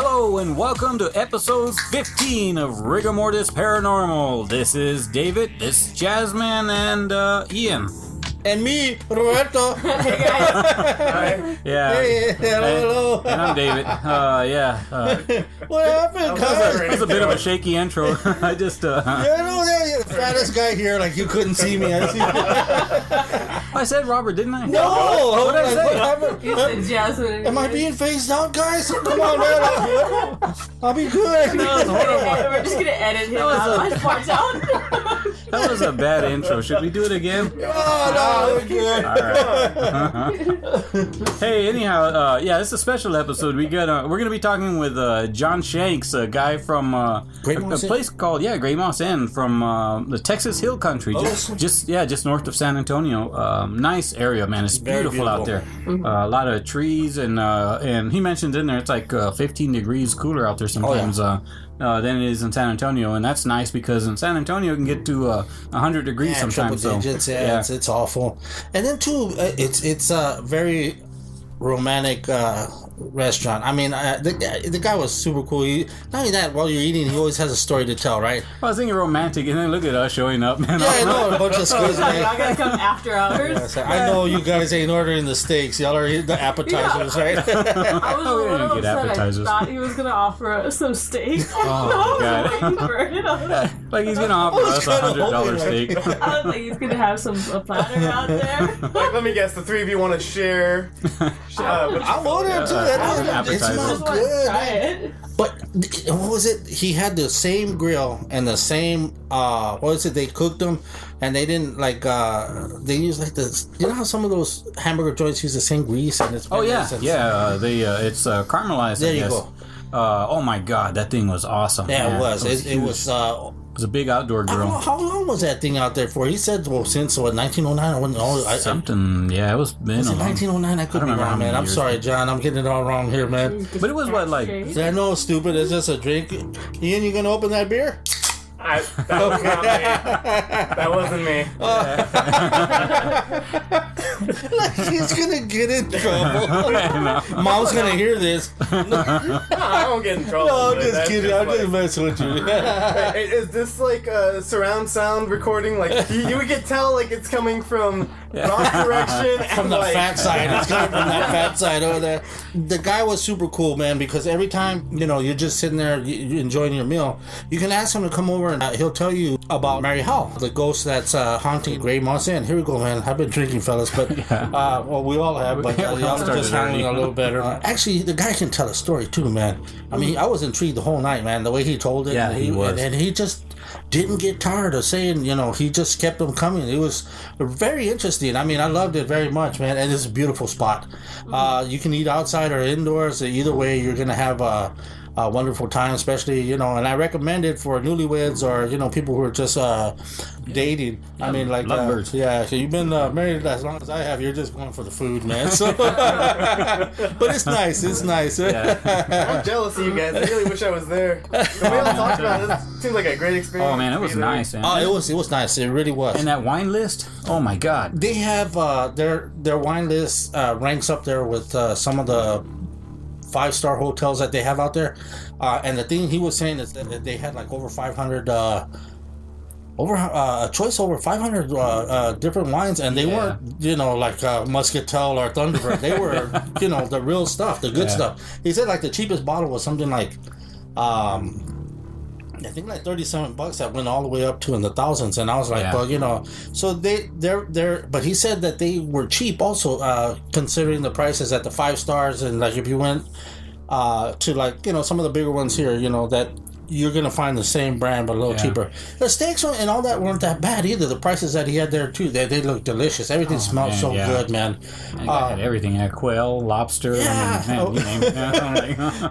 Hello and welcome to episode 15 of Rigor Mortis Paranormal. This is David, this is Jasmine, and Ian. And me, Roberto. Hey guys. Yeah. Hey, hello. And I'm David. What happened, guys? That was a bit of a shaky intro. I just, Yeah, no, the fattest guy here, like you couldn't see me. I said Robert, didn't I? No! What did I say? What happened? You said Jasmine. Am I being phased out, guys? Come on, man. I'll be good. We're just gonna edit him out. My parts out. That was a bad intro. Should we do it again? No, we're good. All right. Hey, anyhow, this is a special episode. We're gonna be talking with John Shanks, a guy from a place called Great Moss Inn from the Texas Hill Country, just north of San Antonio. Nice area, man. It's beautiful out there. A lot of trees and he mentioned in there it's like 15 degrees cooler out there sometimes. Than it is in San Antonio, and that's nice because in San Antonio it can get to 100 degrees sometimes. Triple digits, it's awful. And then too, it's a very romantic restaurant. I mean, the guy was super cool. Not only that, while you're eating, he always has a story to tell, right? I was thinking romantic, and then look at us showing up, man. Yeah, I know, a bunch of screws, man. Y'all gotta come after hours. I know you guys ain't ordering the steaks. Y'all are eating the appetizers, right? I was a we didn't little get upset. appetizers. I thought he was gonna offer us some steak. Oh, I was waiting for it. I was Like he's gonna offer us a $100 steak. like, he's gonna have a platter out there. Like, let me guess, the three of you want to share. I'm ordering too. It smells good. Try it. But what was it? He had the same grill and the same what was it? They cooked them, and they didn't they used like this. You know how some of those hamburger joints use the same grease and it's it's caramelized. There I you guess. go. Oh my God, that thing was awesome. Yeah, man. it was. It was. It was a big outdoor grill. How long was that thing out there for? He said, well, since 1909 or when? Something. Yeah, it was been. Was it 1909? I could be wrong, man. I'm sorry, John. I'm getting it all wrong here, man. But it was what, like? I know, stupid. It's just a drink. Ian, you gonna open that beer? That was not me. That wasn't me. He's gonna get in trouble. Mom's gonna hear this. I won't get in trouble. No, I'm just kidding. I'm just messing with you. Hey, is this like a surround sound recording? Like you could tell, like it's coming from wrong direction From the fat side. It's coming from that fat side over there. The guy was super cool, man, because every time, you're just sitting there enjoying your meal, you can ask him to come over and he'll tell you about Mary Howell, the ghost that's haunting Great Moss Inn. Here we go, man. I've been drinking, fellas, but well, we all have, but y'all are just handling a little better. Actually, the guy can tell a story too, man. I mean, I was intrigued the whole night, man, the way he told it. Yeah, he was. And he just didn't get tired of saying, he just kept them coming. It was very interesting. I mean, I loved it very much, man, and it's a beautiful spot. You can eat outside or indoors. Either way, you're going to have a wonderful time, especially, and I recommend it for newlyweds or, people who are just dating. I mean, like, lovebirds. So you've been married as long as I have. You're just going for the food, man. So, but it's nice. It's nice. I'm jealous of you guys. I really wish I was there. The way I talked about it, it seemed like a great experience. Oh man, it was nice. Man. Oh, it was nice. It really was. And that wine list. Oh my God. They have their wine list ranks up there with some of the 5-star hotels that they have out there, and the thing he was saying is that they had like over 500 over 500 different wines, and they weren't like Muscatel or Thunderbird. They were the real stuff, the good stuff. He said like the cheapest bottle was something like I think like $37 that went all the way up to in the thousands, and I was like, well, so they're but he said that they were cheap also, considering the prices at the 5 stars, and like if you went to like some of the bigger ones here, that you're gonna find the same brand but a little cheaper. The steaks and all that weren't that bad either. The prices that he had there too, they look delicious. Everything smelled so good, man. Had everything. Had quail, lobster. Yeah. I mean, you name it.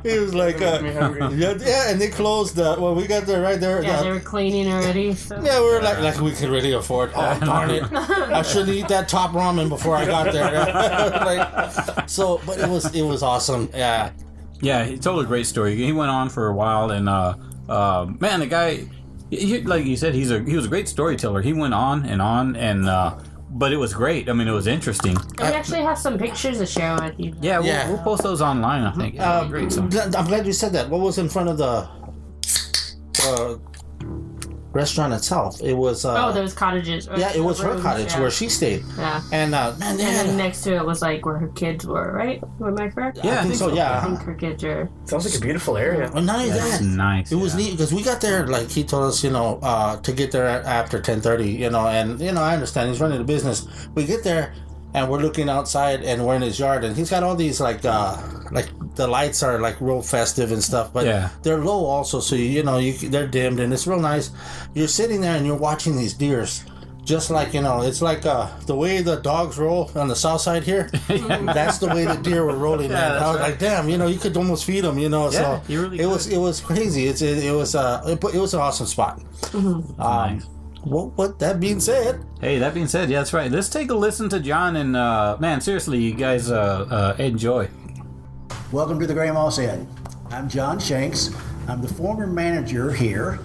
He was like, and they closed. We got there right there. Yeah, they were cleaning already. So. Yeah, we were like we could really afford. Oh darn it! I shouldn't eat that top ramen before I got there. But it was awesome. Yeah. Yeah, he told a great story. He went on for a while, and man, the guy, like you said, he was a great storyteller. He went on, and but it was great. I mean, it was interesting. And we actually have some pictures to share with you. Yeah, Yeah. we'll post those online, I think. Great. So, I'm glad you said that. What was in front of the restaurant itself? It was. Those cottages. Yeah, it was her rooms, cottage yeah. where she stayed. Yeah. And man, And then next to it was like where her kids were, right? Am I correct? Yeah, I think so. I Yeah. think her kids are. Sounds like a beautiful area. Well, not only that's that, nice. it was neat because we got there like he told us, to get there after 10:30, and I understand he's running a business. We get there and we're looking outside and we're in his yard and he's got all these like the lights are like real festive and stuff, but Yeah. they're low also, so they're dimmed and it's real nice. You're sitting there and you're watching these deers. Just like, it's like the way the dogs roll on the south side here. That's the way the deer were rolling, man. that's I was right. like, damn, you could almost feed them, so you really it was crazy. It was an awesome spot. Nice. What that being said, Hey, that being said, yeah, that's right. Let's take a listen to John and, man, seriously, you guys enjoy. Welcome to the Gray Moss Inn. I'm John Shanks. I'm the former manager here.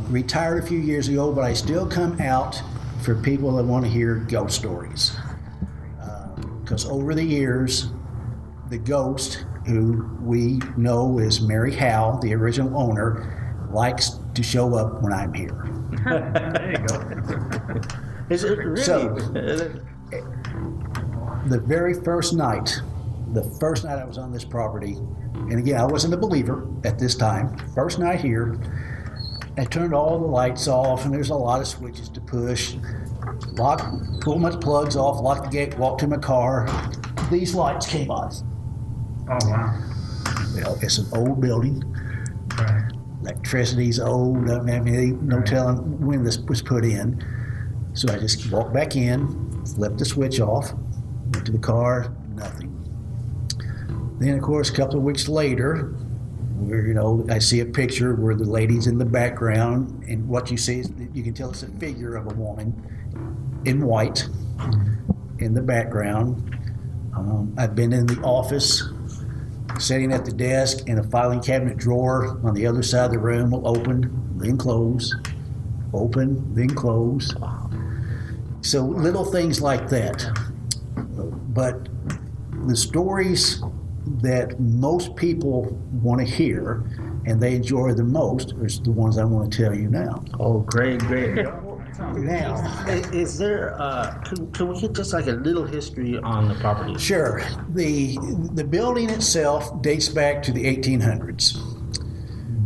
Retired a few years ago, but I still come out for people that want to hear ghost stories. Because over the years, the ghost, who we know is Mary Howell, the original owner, likes to show up when I'm here. There you go. is it really? So, the very first night I was on this property, and again, I wasn't a believer at this time. First night here, I turned all the lights off, and there's a lot of switches to push. Pull my plugs off, lock the gate, walk to my car. These lights came on. Oh, wow. It's an old building. Right. Electricity's old. I mean, no telling when this was put in. So I just walked back in, flipped the switch off, went to the car, nothing. Then, of course, a couple of weeks later, where, I see a picture where the lady's in the background, and what you see is, you can tell it's a figure of a woman in white in the background. I've been in the office, sitting at the desk, and a filing cabinet drawer on the other side of the room will open, then close, open, then close. So little things like that. But the stories that most people want to hear and they enjoy the most is the ones I want to tell you now. Oh, great. Now, Is there? Can we get just like a little history on the property? sure, the building itself dates back to the 1800s.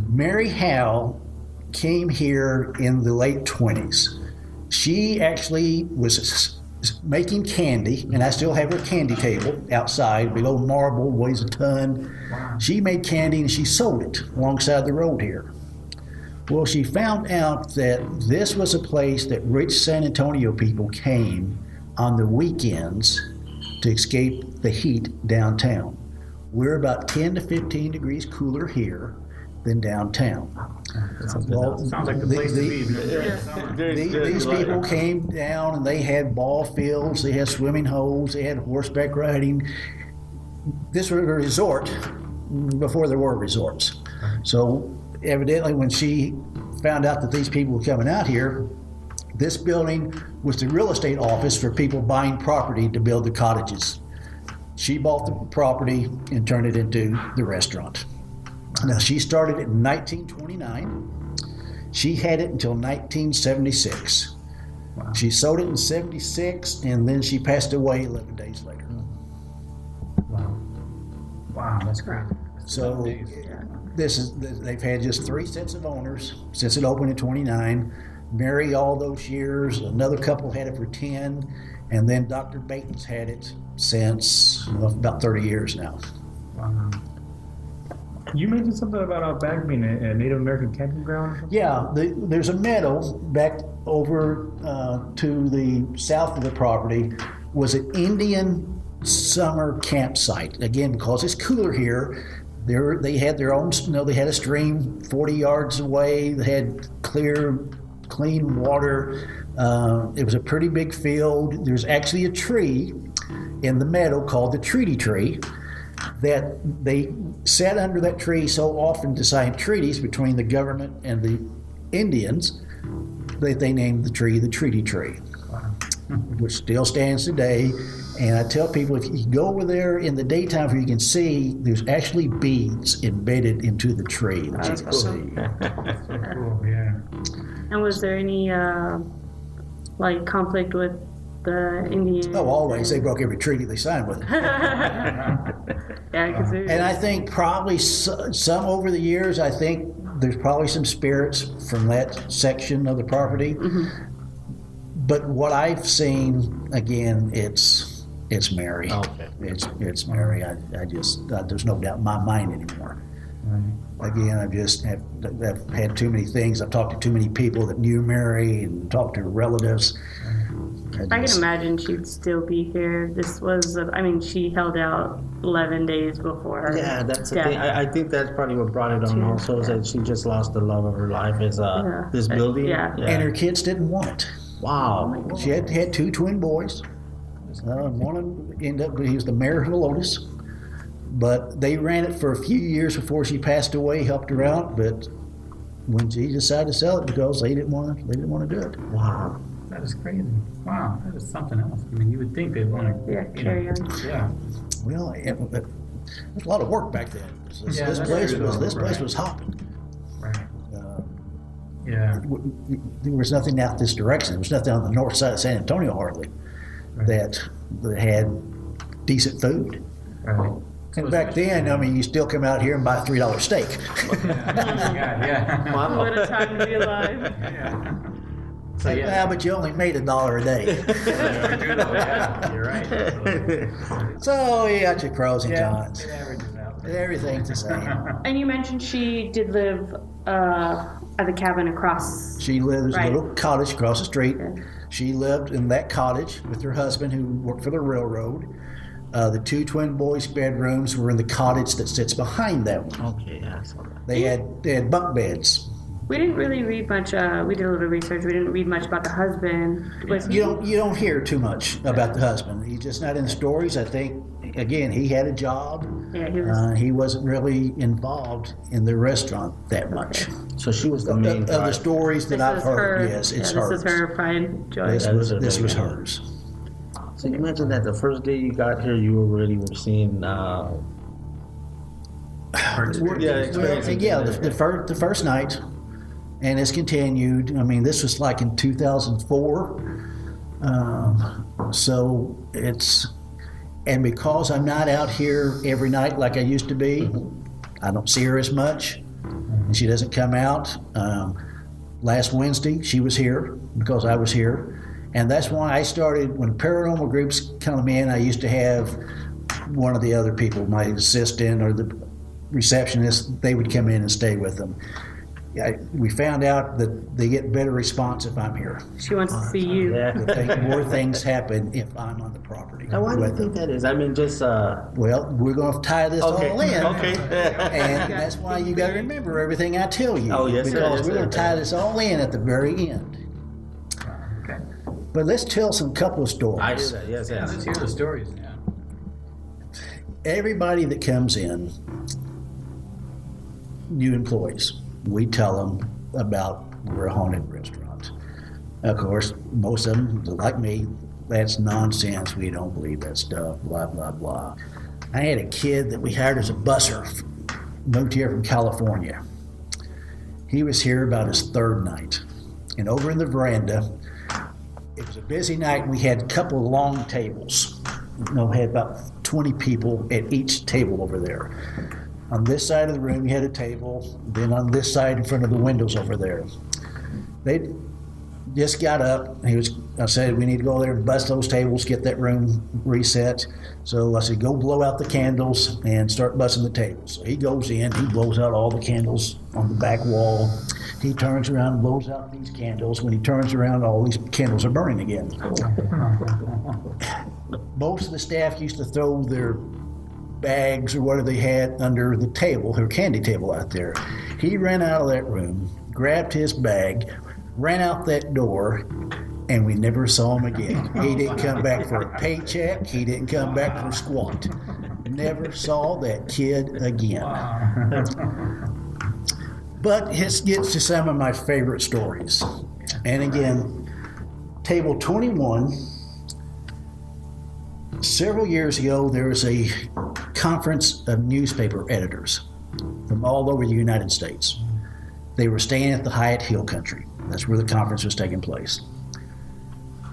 Mary Howell came here in the late 20s. She actually was making candy, and I still have her candy table outside, big old marble, weighs a ton. Wow. She made candy and she sold it alongside the road here. Well, she found out that this was a place that rich San Antonio people came on the weekends to escape the heat downtown. We're about 10 to 15 degrees cooler here than downtown. Well, Sounds like the place to be. these people came down and they had ball fields, they had swimming holes, they had horseback riding. This was a resort before there were resorts. So evidently when she found out that these people were coming out here, this building was the real estate office for people buying property to build the cottages. She bought the property and turned it into the restaurant. Now, she started it in 1929. She had it until 1976. Wow. She sold it in 76, and then she passed away 11 days later. Wow, that's great. So they've had just 3 sets of owners since it opened in 29. Mary all those years, another couple had it for 10, and then Dr. Baton's had it since about 30 years now. Wow. You mentioned something about back being a Native American camping ground or something? Yeah, there's a meadow back over to the south of the property was an Indian summer campsite. Again, because it's cooler here, they had their own, they had a stream 40 yards away. They had clean water. It was a pretty big field. There's actually a tree in the meadow called the treaty tree that they sat under that tree so often to sign treaties between the government and the Indians that they named the tree the treaty tree. which still stands today. And I tell people, if you go over there in the daytime where you can see, there's actually beads embedded into the tree that you can see. Cool, yeah. And was there any like conflict with the Indians? Oh, always. They broke every treaty they signed with them. Yeah, because And I think probably some over the years, I think there's probably some spirits from that section of the property. But what I've seen, again, it's Mary. Okay. It's Mary. I just, there's no doubt in my mind anymore. Again, I've had too many things. I've talked to too many people that knew Mary and talked to her relatives. I can imagine she'd still be here. This was, she held out 11 days before her That's the death. thing. I think that's probably what brought it on also, is that she just lost the love of her life is this building. Yeah. And her kids didn't want it. Wow. She had two twin boys. One of them ended up, he was the mayor of Lotus. But they ran it for a few years before she passed away, helped her out. But when she decided to sell it, because they didn't want to do it. Wow. That is crazy. Wow, that is something else. I mean, you would think they'd want to Carry on. Yeah. Well, it was a lot of work back then. This place was hopping. Right. Yeah. There was nothing out this direction. There was nothing on the north side of San Antonio hardly that had decent food. Right. And back then, you still come out here and buy a $3 steak. Yeah. Wow. What a time to be alive. Yeah. Yeah, but you only made $1 a day. You're right. So you got your pros and Yeah, cons. it averages out. Everything's the same. And you mentioned she did live at the cabin across. She lived in Right. a little cottage across the street. Okay. She lived in that cottage with her husband, who worked for the railroad. The two twin boys' bedrooms were in the cottage that sits behind that one. Okay, yeah, I saw that. They had bunk beds. We didn't really read much. We did a little research. We didn't read much about the husband. Was he? You don't hear too much about the husband. He's just not in the stories. I think, again, he had a job. Yeah, he was. He wasn't really involved in the restaurant that much. So she was the Of main the driver. stories that This I've is heard, her. yes, it's yeah, hers. This is her pride and joy. This was hers. So you mentioned that the first day you got here, you already were seeing. The first night, and it's continued. This was like in 2004. So and because I'm not out here every night like I used to be, I don't see her as much, and she doesn't come out. Last Wednesday, she was here because I was here. And that's why I started, when paranormal groups come in, I used to have one of the other people, my assistant or the receptionist, they would come in and stay with them. We found out that they get better response if I'm here. She wants to see you. Yeah. More things happen if I'm on the property. Now, why do you think that is? Well, we're going to tie this all in. Okay. And that's why you got to remember everything I tell you. Oh, yes, sir. Because Yes, we're going to sir. tie this all in at the very end. Okay. But let's tell some couple of stories. I hear that. Yes, Yeah, yes. let's hear the stories. Yeah. Everybody that comes in, new employees, we tell them about we're a haunted restaurant. Of course, most of them, like me, that's nonsense. We don't believe that stuff, blah, blah, blah. I had a kid that we hired as a busser, moved here from California. He was here about his third night. And over in the veranda, it was a busy night, and we had a couple of long tables. We had about 20 people at each table over there. On this side of the room, you had a table. Then on this side, in front of the windows over there, they just got up. I said, we need to go there and bust those tables, get that room reset. So I said, go blow out the candles and start busting the tables. So he goes in, he blows out all the candles on the back wall. He turns around and blows out these candles. When he turns around, all these candles are burning again. Most of the staff used to throw their bags or whatever they had under the table, her candy table out there. He ran out of that room, grabbed his bag, ran out that door, and we never saw him again. He didn't come back for a paycheck. He didn't come back for squat. Never saw that kid again. But it gets to some of my favorite stories. And again, table 21. Several years ago, there was a conference of newspaper editors from all over the United States. They were staying at the Hyatt Hill Country. That's where the conference was taking place.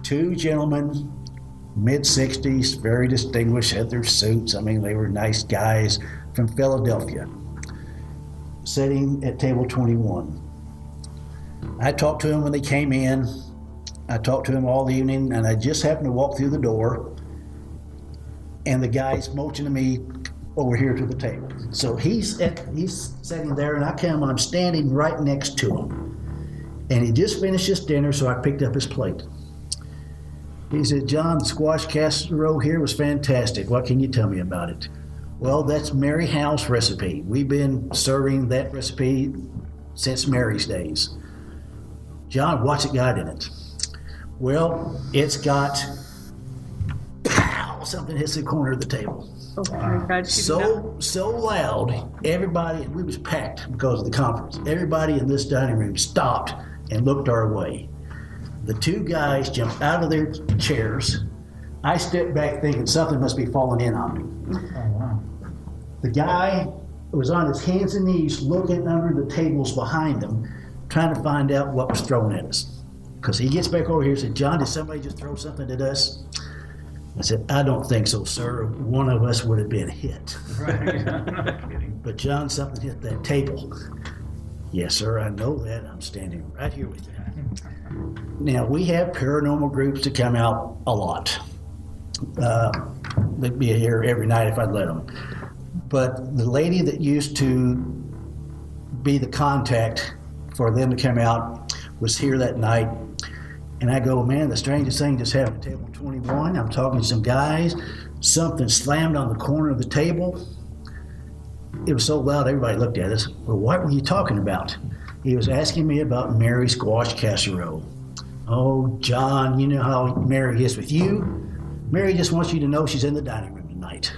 Two gentlemen, mid-60s, very distinguished, had their suits. I mean, they were nice guys from Philadelphia, sitting at table 21. I talked to them when they came in. I talked to them all evening, and I just happened to walk through the door, and the guy's motioning me over here to the table. So he's sitting there, and I'm standing right next to him. And he just finished his dinner, so I picked up his plate. He said, "John, the squash casserole here was fantastic. What can you tell me about it?" Well, that's Mary Howell's recipe. We've been serving that recipe since Mary's days. "John, what's it got in it?" "Well, it's got," pow, something hits the corner of the table. Oh my God! So loud, everybody, we was packed because of the conference. Everybody in this dining room stopped and looked our way. The two guys jumped out of their chairs. I stepped back thinking something must be falling in on me. Oh, wow. The guy was on his hands and knees looking under the tables behind him, trying to find out what was thrown at us. Because he gets back over here and said, "John, did somebody just throw something at us?" I said, "I don't think so, sir. One of us would have been hit." Right. I'm not kidding. "But John, something hit that table." "Yes, sir, I know that. I'm standing right here with you." Now, we have paranormal groups that come out a lot. They'd be here every night if I'd let them. But the lady that used to be the contact for them to come out was here that night. And I go, "Man, the strangest thing just happened at table 21. I'm talking to some guys. Something slammed on the corner of the table. It was so loud, everybody looked at us. Well, what were you talking about?" He was asking me about Mary squash casserole. "Oh, John, you know how Mary is with you. Mary just wants you to know she's in the dining room tonight.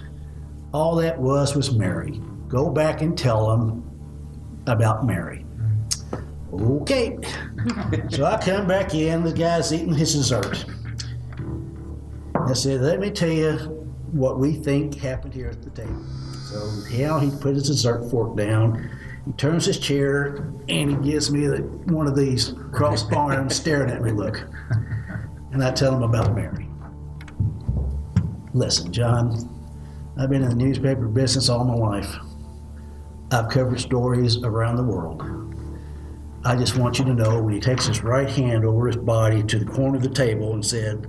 All that was Mary. Go back and tell them about Mary." Okay. So I come back in, the guy's eating his dessert. I said, "Let me tell you what we think happened here at the table." So he put his dessert fork down. He turns his chair and he gives me one of these crossed arms staring at me look. And I tell him about Mary. "Listen, John, I've been in the newspaper business all my life. I've covered stories around the world. I just want you to know when he takes his right hand over his body to the corner of the table and said,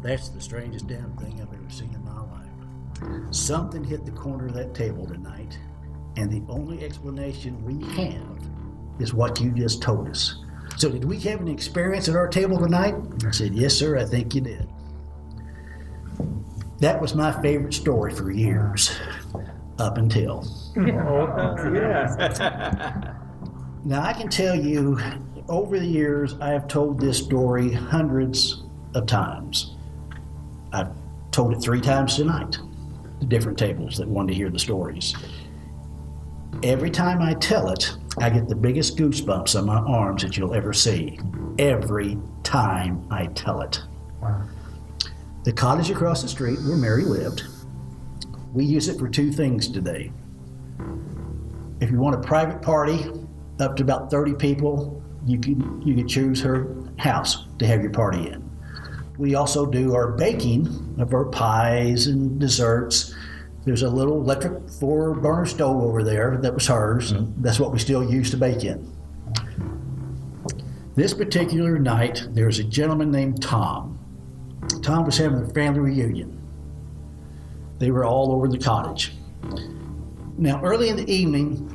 'That's the strangest damn thing I've ever seen in my life. Something hit the corner of that table tonight, and the only explanation we have is what you just told us. So did we have an experience at our table tonight?' I said, 'Yes, sir, I think you did.' That was my favorite story for years, up until. Now, I can tell you, over the years, I have told this story hundreds of times. I've told it 3 times tonight to different tables that wanted to hear the stories. Every time I tell it, I get the biggest goosebumps on my arms that you'll ever see. Every time I tell it. Wow. The cottage across the street where Mary lived, we use it for 2 things today. If you want a private party, up to about 30 people, you can choose her house to have your party in. We also do our baking of our pies and desserts. There's a little electric 4-burner stove over there that was hers. Mm-hmm. That's what we still use to bake in. This particular night, there was a gentleman named Tom. Tom was having a family reunion. They were all over the cottage. Now, early in the evening,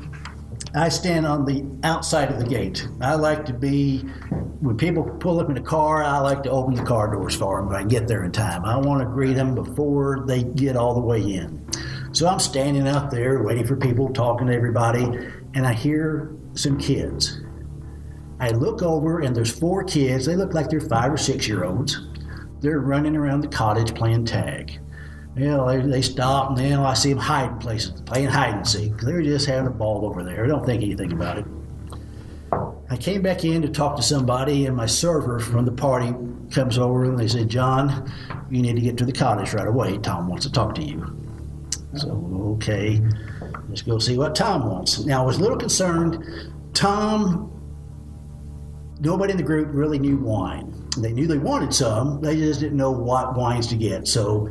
I stand on the outside of the gate. I like to be, when people pull up in a car, I like to open the car doors for them, but I get there in time. I want to greet them before they get all the way in. So I'm standing out there waiting for people, talking to everybody, and I hear some kids. I look over and there's 4 kids. They look like they're 5 or 6-year-olds. They're running around the cottage playing tag. They stop, and then I see them hiding places, playing hide and seek. They're just having a ball over there. I don't think anything about it. I came back in to talk to somebody, and my server from the party comes over and they said, John, you need to get to the cottage right away. Tom wants to talk to you. So, okay, let's go see what Tom wants. Now, I was a little concerned. Tom, nobody in the group really knew wine. They knew they wanted some, they just didn't know what wines to get. So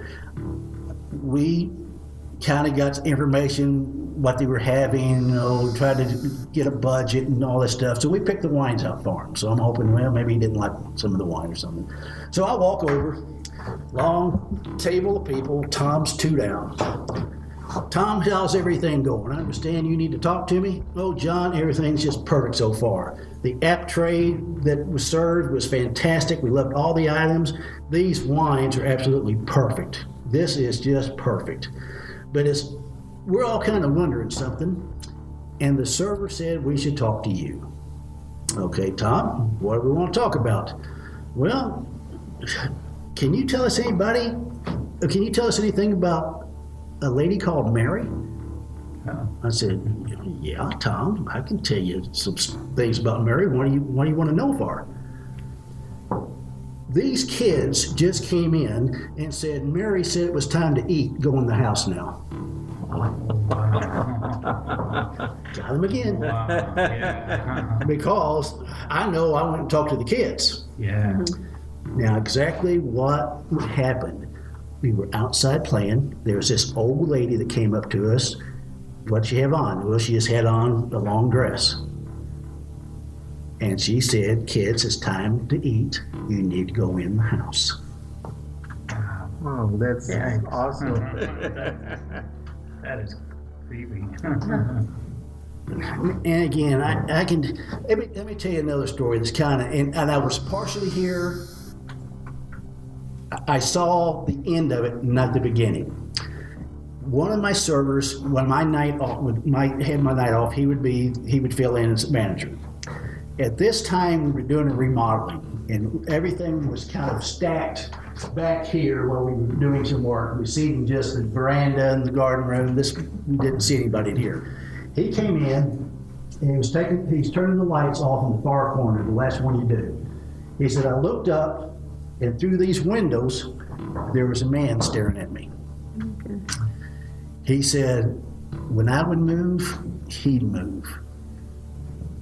we kind of got information, what they were having, tried to get a budget and all this stuff. So we picked the wines out for him. So I'm hoping, well, maybe he didn't like some of the wine or something. So I walk over, long table of people, Tom's 2 down. Tom, how's everything going? I understand you need to talk to me. Oh, John, everything's just perfect so far. The app tray that was served was fantastic. We loved all the items. These wines are absolutely perfect. This is just perfect. But we're all kind of wondering something, and the server said we should talk to you. Okay, Tom, what do we want to talk about? Well, can you tell us anything about a lady called Mary? I said, yeah, Tom, I can tell you some things about Mary. What do you want to know for? These kids just came in and said, Mary said it was time to eat. Go in the house now. Got him again. Wow. Yeah. Because I know I went and talked to the kids. Yeah. Now, exactly what happened. We were outside playing. There was this old lady that came up to us. What'd she have on? Well, she just had on a long dress. And she said, kids, it's time to eat. You need to go in the house. Oh, that's awesome. That is creepy. And again, I can, let me tell you another story that's kind of, and I was partially here. I saw the end of it, not the beginning. One of my servers, when my night off, had my night off, he would fill in as manager. At this time, we were doing a remodeling, and everything was kind of stacked back here where we were doing some work. We were seeing just the veranda and the garden room. We didn't see anybody in here. He came in, and he's turning the lights off in the far corner, the last one you do. He said, I looked up, and through these windows, there was a man staring at me. Okay. He said, when I would move, he'd move.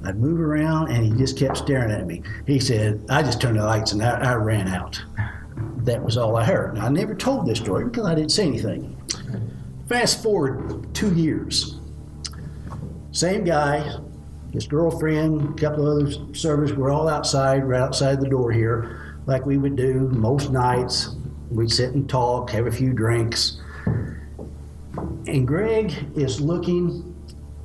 I'd move around, and he just kept staring at me. He said, I just turned the lights, and I ran out. That was all I heard. Now, I never told this story because I didn't say anything. Fast forward 2 years. Same guy, his girlfriend, a couple of other servers were all outside, right outside the door here, like we would do most nights. We'd sit and talk, have a few drinks. And Greg is looking,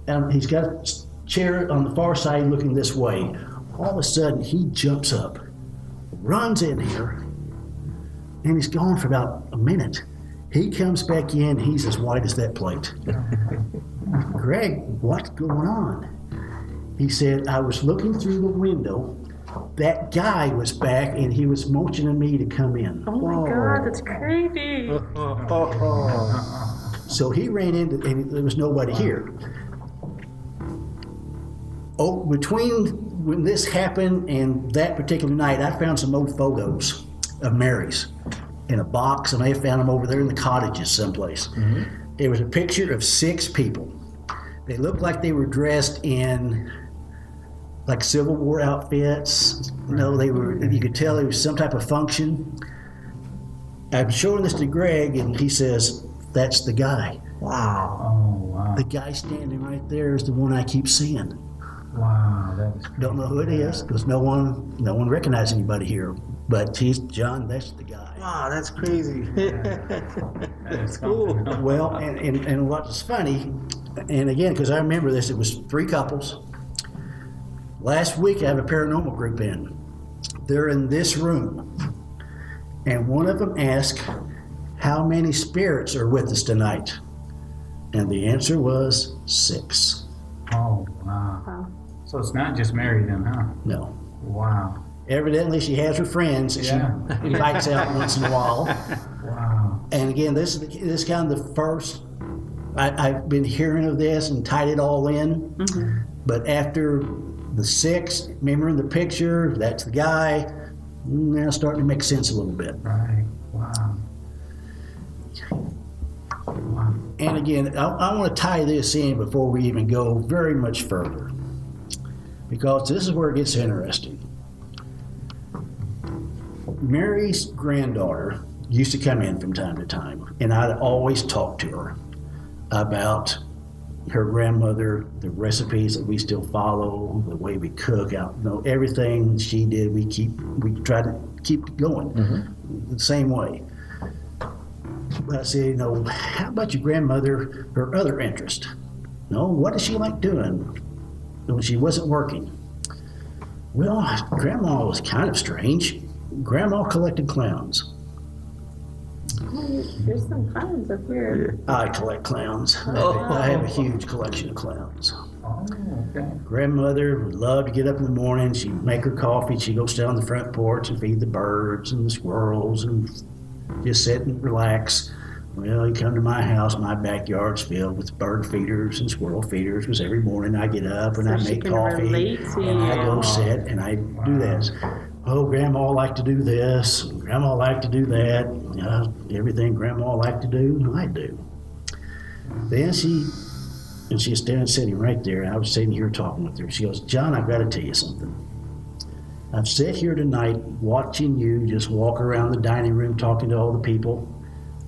and he's got a chair on the far side looking this way. All of a sudden, he jumps up, runs in here, and he's gone for about a minute. He comes back in, he's as white as that plate. Greg, what's going on? He said, I was looking through the window. That guy was back, and he was motioning me to come in. Oh my God, that's creepy. So he ran in, and there was nobody here. Oh, between when this happened and that particular night, I found some old photos of Mary's in a box. I may have found them over there in the cottages someplace. Mm-hmm. It was a picture of 6 people. They looked like they were dressed in like Civil War outfits. You know, you could tell it was some type of function. I'm showing this to Greg, and he says, that's the guy. Wow. Oh, wow. The guy standing right there is the one I keep seeing. Wow, that is creepy. Don't know who it is because no one recognized anybody here. But he's John. That's the guy. Wow, that's crazy. That's cool. Well, and what's funny, and again, because I remember this, it was 3 couples. Last week I have a paranormal group in. They're in this room, and one of them asked, "How many spirits are with us tonight?" And the answer was 6. Oh, wow. So it's not just Mary then, huh? No. Wow. Evidently, she has her friends that she invites out once in a while. Wow. And again, this is kind of the first I've been hearing of this and tied it all in. Mm-hmm. But after The 6, remember in the picture, that's the guy. Now starting to make sense a little bit. Right. Wow. Wow. And again, I want to tie this in before we even go very much further, because this is where it gets interesting. Mary's granddaughter used to come in from time to time, and I'd always talk to her about her grandmother, the recipes that we still follow, the way we cook, everything she did, we try to keep going the same way. But I said, how about your grandmother, her other interest? What did she like doing when she wasn't working? Well, Grandma was kind of strange. Grandma collected clowns. There's some clowns up here. I collect clowns. I have a huge collection of clowns. Oh, okay. Grandmother would love to get up in the morning. She'd make her coffee. She'd go sit on the front porch and feed the birds and the squirrels and just sit and relax. Well, you come to my house, my backyard's filled with bird feeders and squirrel feeders, because every morning I get up and I make coffee and I go sit and I do this. Oh, Grandma liked to do this, Grandma liked to do that. Everything Grandma liked to do, I do. Then she was sitting right there, and I was sitting here talking with her. She goes, John, I've got to tell you something. I've sat here tonight watching you just walk around the dining room talking to all the people.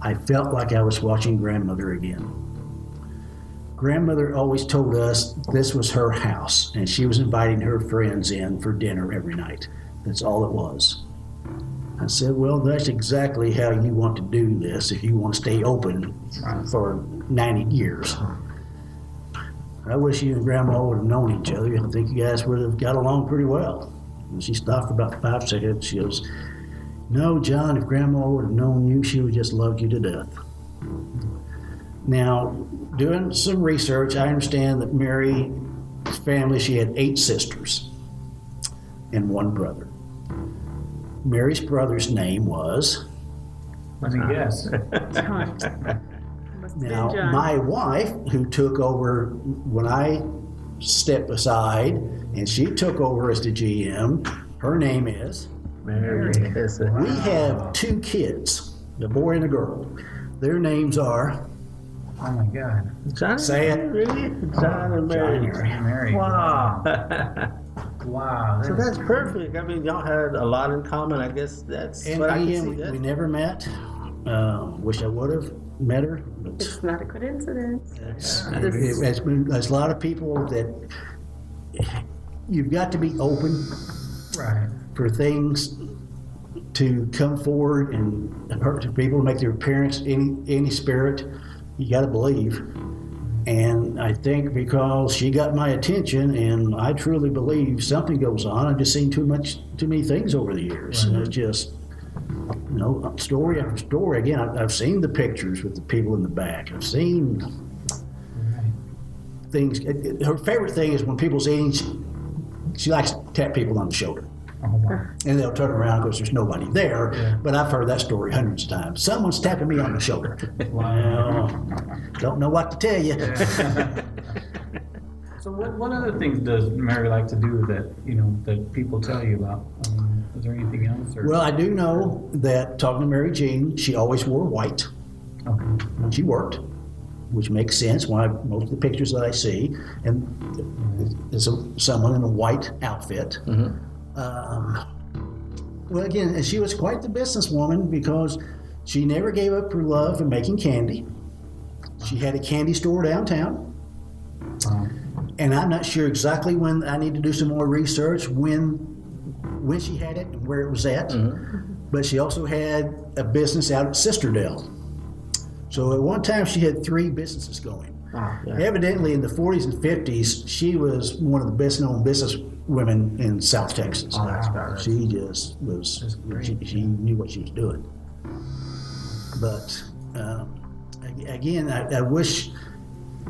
I felt like I was watching Grandmother again. Grandmother always told us this was her house, and she was inviting her friends in for dinner every night. That's all it was. I said, well, that's exactly how you want to do this if you want to stay open for 90 years. I wish you and Grandma would have known each other. I think you guys would have got along pretty well. And she stopped for about 5 seconds. She goes, no, John, if Grandma would have known you, she would just loved you to death. Now, doing some research, I understand that Mary's family, she had 8 sisters and 1 brother. Mary's brother's name was? Let me guess. Now, my wife, who took over when I stepped aside, and she took over as the GM, her name is? Mary. We have 2 kids, a boy and a girl. Their names are? Oh my God. John, Say it. really? John and Mary. Mary. Wow. Wow. So that's perfect. I mean, y'all had a lot in common. I guess that's And what I can again, see. we never met. Wish I would have met her. But It's not a coincidence. there's a lot of people that you've got to be open Right. for things to come forward and for people to make their appearance. Any spirit, you got to believe. And I think because she got my attention, and I truly believe something goes on. I've just seen too many things over the years, and it's just, story after story. Again, I've seen the pictures with the people in the back. I've seen things. Her favorite thing is when people's eating. She likes to tap people on the shoulder. Oh, wow. And they'll turn around because there's nobody there. Yeah. But I've heard that story hundreds of times. Someone's tapping me on the shoulder. Wow. Well, don't know what to tell you. So what other things does Mary like to do that people tell you about? Is there anything else? Or? Well, I do know that talking to Mary Jean, she always wore white Okay. when she worked, which makes sense why most of the pictures that I see and is someone in a white outfit. Well, again, she was quite the businesswoman because she never gave up her love for making candy. She had a candy store downtown. And I'm not sure exactly when. I need to do some more research when she had it and where it was at. But she also had a business out at Sisterdale. So at one time she had 3 businesses going. Evidently in the 40s and 50s, she was one of the best known business women in South Texas. Oh, that's about right. She just was, she knew what she was doing. But again, I wish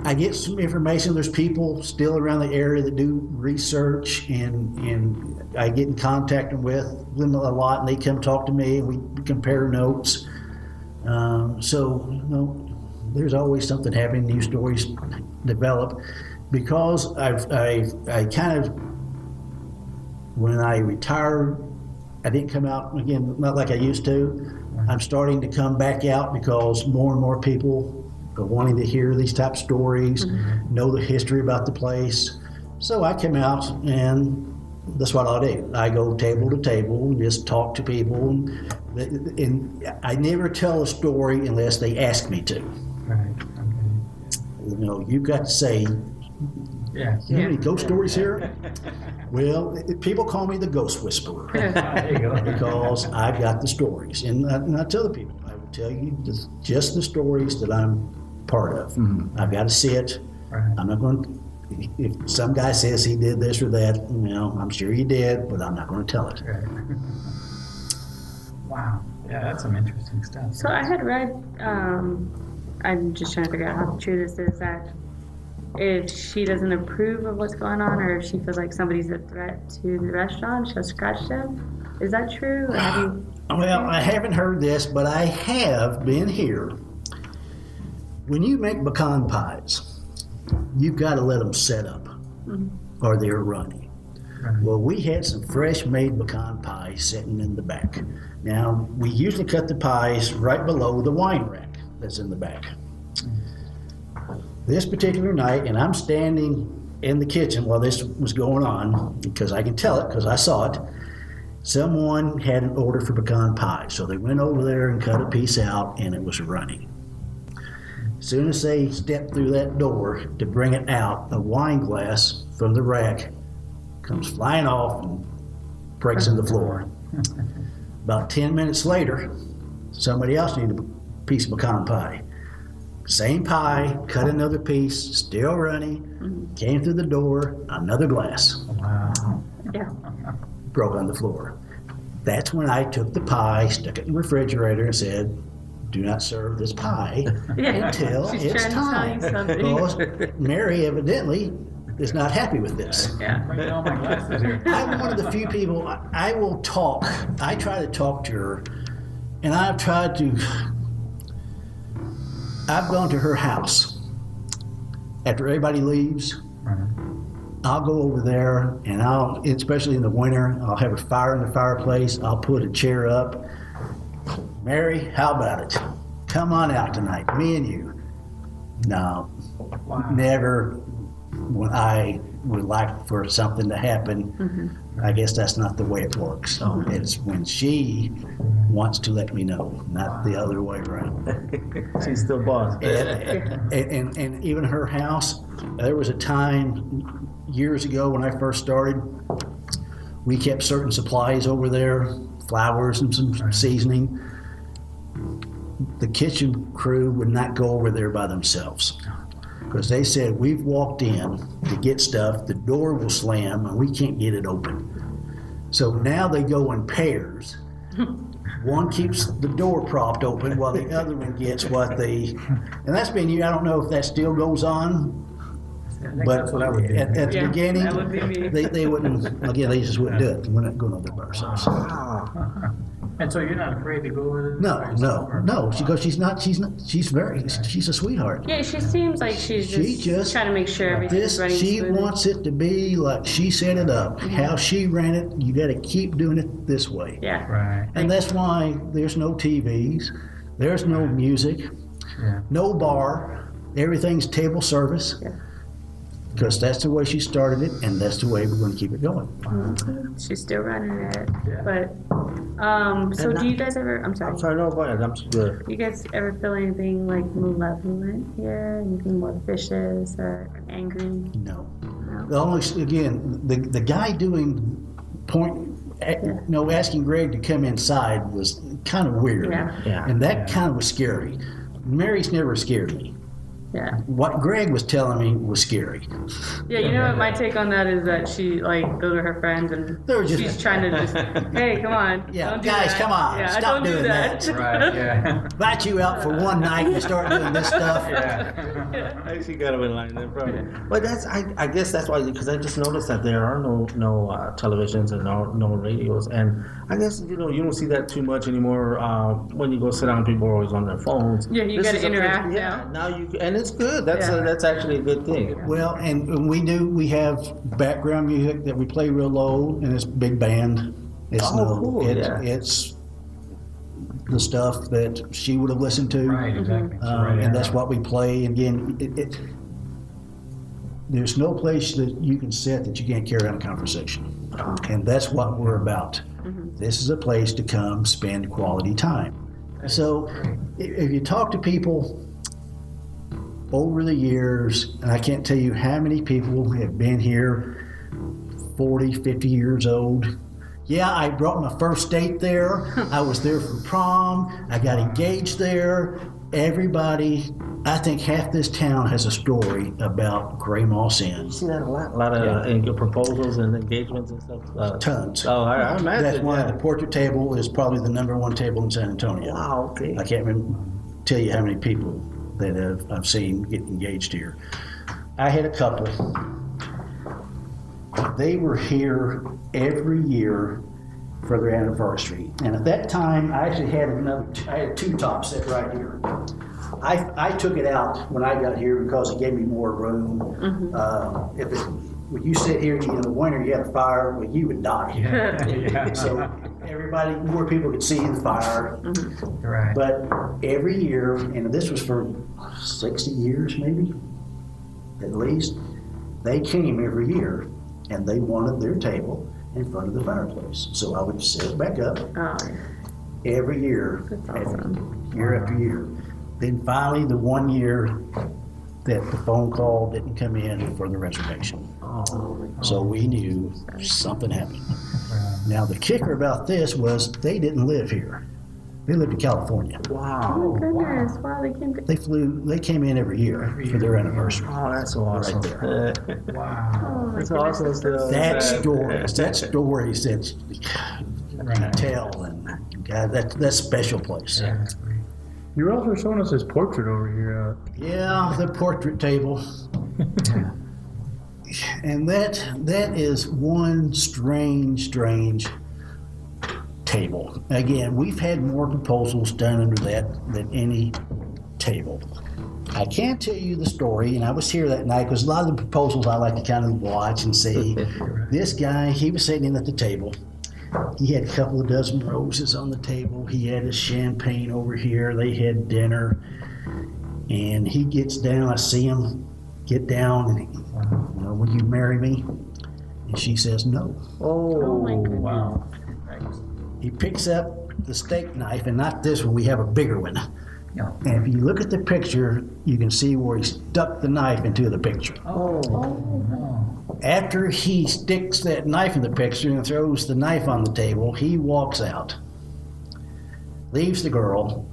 I get some information. There's people still around the area that do research, and I get in contact with them a lot, and they come talk to me, and we compare notes. So there's always something happening. New stories develop because I kind of when I retired, I didn't come out again, not like I used to. I'm starting to come back out because more and more people are wanting to hear these type of stories, know the history about the place. So I come out, and that's what I'll do. I go table to table and just talk to people, and I never tell a story unless they ask me to. Right. Okay. You know, you've got to say, Yeah. you have any ghost stories here? Well, people call me the ghost whisperer There you go. because I've got the stories. And I tell the people, I will tell you just the stories that I'm part of. I've got to sit. Right. I'm not going to, if some guy says he did this or that, you know, I'm sure he did, but I'm not going to tell it. Right. Wow. Yeah, that's some interesting stuff. So I had read, I'm just trying to figure out how true this is, that if she doesn't approve of what's going on, or if she feels like somebody's a threat to the restaurant, she'll scratch them. Is that true? Or have you... Well, I haven't heard this, but I have been here. When you make pecan pies, you've got to let them set up, or they're runny. Right. Well, we had some fresh made pecan pie sitting in the back. Now, we usually cut the pies right below the wine rack that's in the back. This particular night, and I'm standing in the kitchen while this was going on, because I can tell it because I saw it, someone had an order for pecan pie. So they went over there and cut a piece out, and it was running. As soon as they stepped through that door to bring it out, a wine glass from the rack comes flying off and breaks in the floor. About 10 minutes later, somebody else needed a piece of pecan pie. Same pie, cut another piece, still running, came through the door, another glass. Wow. Yeah. Broke on the floor. That's when I took the pie, stuck it in the refrigerator, and said, do not serve this pie until She's it's trying to time. tell you something. Because Mary evidently is not happy with this. Yeah. Bring all my glasses here. I'm one of the few people, I will talk. I try to talk to her, and I've gone to her house. After everybody leaves, I'll go over there, and especially in the winter, I'll have a fire in the fireplace. I'll put a chair up. Mary, how about it? Come on out tonight, me and you. No, never. When I would like for something to happen, I guess that's not the way it works. It's when she wants to let me know, not the other way around. She's still boss. And even her house, there was a time years ago when I first started, we kept certain supplies over there, flours and some seasoning. The kitchen crew would not go over there by themselves because they said, we've walked in to get stuff, the door will slam and we can't get it open. So now they go in pairs. One keeps the door propped open while the other one gets what they, and that's been, I don't know if that still goes on, but that's what I would do. at the Yeah, beginning, that would be me. they wouldn't, again, they just wouldn't do it. We're not going over there by ourselves. And so you're not afraid to go over there? No. She's a sweetheart. Yeah, she seems like she's just trying to make sure everything's running She smoothly. wants it to be like she set it up. How she ran it, you got to keep doing it this way. Yeah. Right. And that's why there's no TVs, there's no music, no bar, everything's table service. Yeah. Because that's the way she started it, and that's the way we're going to keep it going. She's still running it. Yeah. But, so do you guys ever, I'm sorry. I'm sorry, no, go ahead. I'm good. Do you guys ever feel anything like malevolent here? Anything more vicious or angry? No. The only, again, the guy doing asking Greg to come inside was kind of weird. Yeah. And that kind of was scary. Mary's never scared me. Yeah. What Greg was telling me was scary. Yeah, you know what my take on that is that she, like, those are her friends and They were just- she's trying to just, hey, come on. Yeah, don't do guys, that. come on, Yeah, stop don't doing do that. Right, yeah. Invite you out for one night and start doing this stuff. Yeah. I actually got him in line there, probably. But that's, I guess that's why, because I just noticed that there are no televisions and no radios, and I guess you don't see that too much anymore. When you go sit down, people are always on their phones. Yeah, you This gotta is a place- interact Yeah, now you and it's good. That's actually a good thing. Well, and we have background music that we play real low, and it's big band. It's Cool. It's the stuff that she would have listened to. Right, exactly. So And that's what we play. Again, there's no place that you can sit that you can't carry on a conversation. And that's what we're about. This is a place to come spend quality time. So if you talk to people over the years, and I can't tell you how many people have been here 40, 50 years old. Yeah, I brought my first date there. I was there for prom. I got engaged there. Everybody, I think half this town has a story about Gray Moss Inn. You see that a lot of proposals and engagements and stuff. Tons. Oh, I imagine. That's why the portrait table is probably the #1 table in San Antonio. Wow. Okay. I can't tell you how many people that I've seen get engaged here. I had a couple. They were here every year for their anniversary, and at that time, I actually had I had 2 tops set right here. I took it out when I got here because it gave me more room. When you sit here in the winter, you had a fire, well, you would die. Yeah. So more people could see the fire. Right. But every year, and this was for 60 years maybe, at least, they came every year and they wanted their table in front of the fireplace. So I would set it back up every year, year after year. Then finally, the one year that the phone call didn't come in for the reservation. So we knew something happened. Now the kicker about this was they didn't live here. They lived in California. Wow. Oh goodness! Wow, They came in every year for their anniversary. Oh, that's awesome. Right there. Wow. That's awesome. That's stories that you tell, and God, that's special place. Yeah. You're also showing us his portrait over here. Yeah, the portrait table. And that is one strange table. Again, we've had more proposals done under that than any table. I can't tell you the story, and I was here that night because a lot of the proposals I like to kind of watch and see. This guy, he was sitting in at the table. He had a couple of dozen roses on the table. He had his champagne over here. They had dinner. And he gets down. I see him get down and he, will you marry me? And she says no. Oh my goodness. Wow. He picks up the steak knife, and not this one, we have a bigger one. Yeah. And if you look at the picture, you can see where he stuck the knife into the picture. After he sticks that knife in the picture and throws the knife on the table, he walks out, leaves the girl.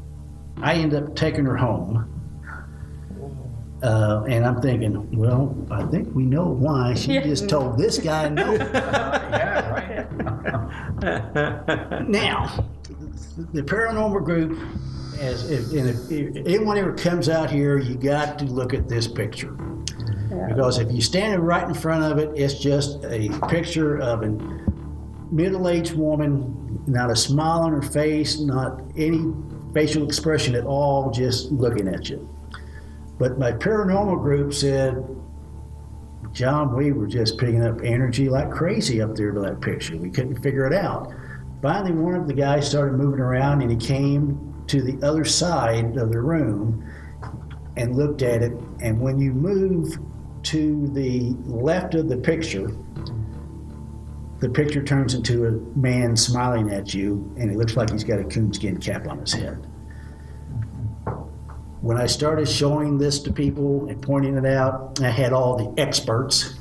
I end up taking her home. And I'm thinking, well, I think we know why she just told this guy no. Yeah, right. Now, the paranormal group, if anyone ever comes out here, you got to look at this picture. Because if you stand right in front of it, it's just a picture of a middle-aged woman, not a smile on her face, not any facial expression at all, just looking at you. But my paranormal group said, John, we were just picking up energy like crazy up there to that picture. We couldn't figure it out. Finally, one of the guys started moving around, and he came to the other side of the room and looked at it. And when you move to the left of the picture turns into a man smiling at you, and it looks like he's got a coonskin cap on his head. When I started showing this to people and pointing it out, I had all the experts.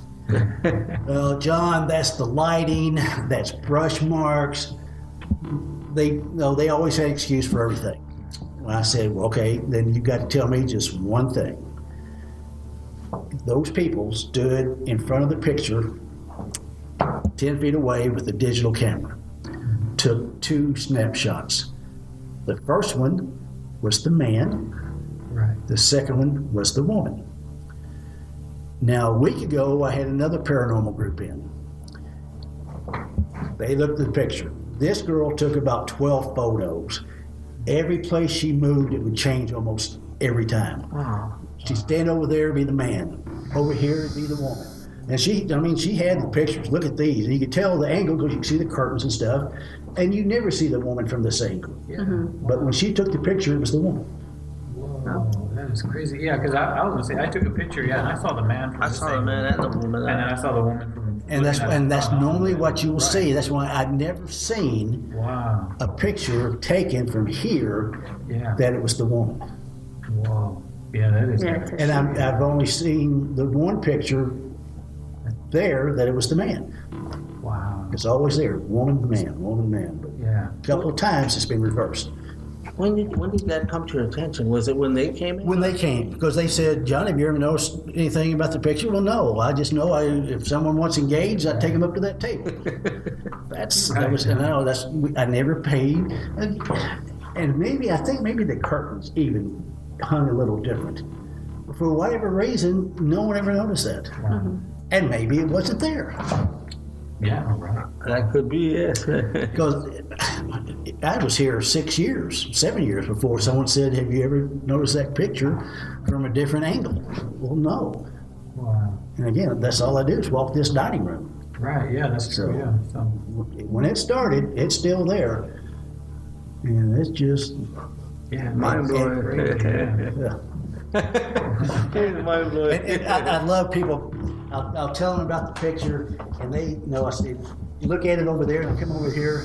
Well, John, that's the lighting, that's brush marks. They always had an excuse for everything. Well, I said, well, okay, then you got to tell me just one thing. Those people stood in front of the picture 10 feet away with a digital camera, took 2 snapshots. The first one was the man. Right. The second one was the woman. Now, a week ago, I had another paranormal group in. They looked at the picture. This girl took about 12 photos. Every place she moved, it would change almost every time. Wow. She'd stand over there, be the man. Over here, it'd be the woman. And she had the pictures. Look at these. And you could tell the angle because you can see the curtains and stuff. And you never see the woman from this angle. Yeah. But when she took the picture, it was the woman. Whoa, that is crazy. Yeah, because I was gonna say I took a picture. Yeah, and I saw the man from I the saw the same- man and the woman. and then I saw the woman from. And that's normally what you will Right. see. That's why I've never seen Wow. a picture taken from here Yeah. that it was the woman. Whoa. Yeah, that is. Yeah, crazy. it's a And shame. I've only seen the one picture there that it was the man. Wow. It's always there, woman, man. But Yeah. a couple of times it's been reversed. When did that come to your attention? Was it when they came in? When they came, because they said, John, have you ever noticed anything about the picture? Well, no. I just know if someone wants engaged, I take them up to that table. I never paid. And I think maybe the curtains even hung a little different. For whatever reason, no one ever noticed that. Wow. And maybe it wasn't there. Yeah. Right. That could be it. Because I was here 7 years before someone said, have you ever noticed that picture from a different angle? Well, no. Wow. And again, that's all I do is walk this dining room. Right. Yeah, that's true. So- Yeah. So. When it started, it's still there. And it's just, Yeah. Mind blowing. Yeah. yeah. Mind blowing. And I love people. I'll tell them about the picture, and they know. I said, look at it over there, and come over here.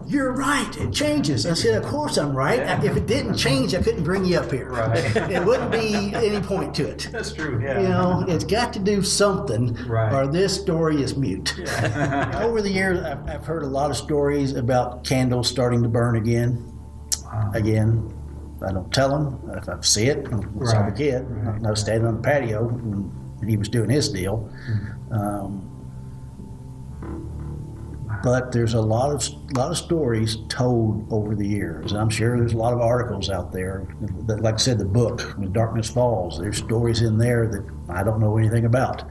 You're right. It changes. I said, of course I'm right. If it didn't change, I couldn't bring you up here. Right. It wouldn't be any point to it. That's true. Yeah. You know, it's got to do something, Right. or this story is mute. Over the years, I've heard a lot of stories about candles starting to burn again. Wow. Again, I don't tell them. If I see it, I was a Right. kid. I was standing on the patio, and he was doing his deal. But there's a lot of stories told over the years. I'm sure there's a lot of articles out there. That, like I said, the book "When Darkness Falls." There's stories in there that I don't know anything about.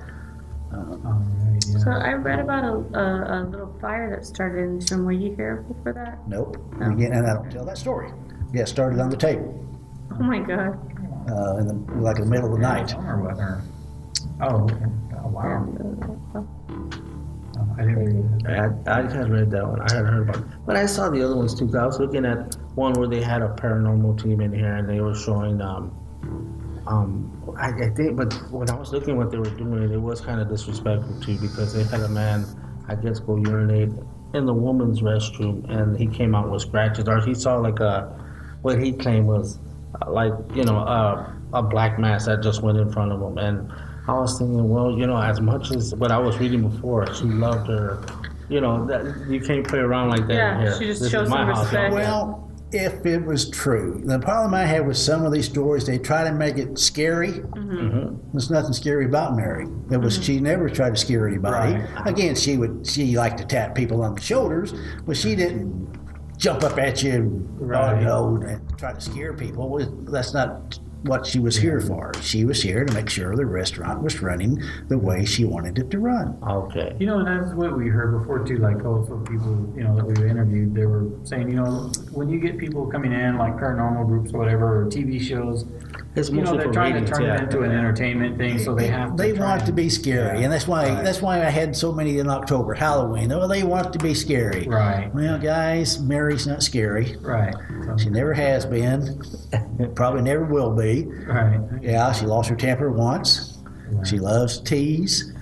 All right. Yeah. So I read about a little fire that started in some. Were you here for that? Nope. No. Again, and I don't tell that story. Yeah, it started on the table, Oh my god. like in the middle of the night. Summer weather. Oh. Okay. Oh, wow. Oh, I didn't read that. I had read that one. I hadn't heard about it. But I saw the other ones too. 'Cause I was looking at one where they had a paranormal team in here and they were showing, I think, but when I was looking at what they were doing, it was kind of disrespectful too because they had a man, I guess, go urinate in the woman's restroom and he came out with scratches. Or he saw like what he claimed was a black mass that just went in front of him. And I was thinking, well, as much as what I was reading before, she loved her. That you can't play around like that Yeah, in here. she just This shows is my some house. respect. Well, if it was true, the problem I have with some of these stories, they try to make it scary. Mm-hmm. There's nothing scary about Mary. It was she never tried to scare anybody. Right. Again, she liked to tap people on the shoulders, but she didn't jump up at you and try to scare people. That's not what she was here for. She was here to make sure the restaurant was running the way she wanted it to run. Okay. And that's what we heard before too, like also people, that we interviewed, they were saying, when you get people coming in, like paranormal groups or whatever, or TV shows, It's mostly they're for trying ratings, to turn yeah. it into an entertainment thing, so they have to They try want it to and- be scary, Yeah. and that's why Right. I had so many in October, Halloween. Oh, they want it to be scary. Right. Well, guys, Mary's not scary. Right. So- She never has been. Probably never will be. Right. Yeah, she lost her temper once. Right. She loves to tease,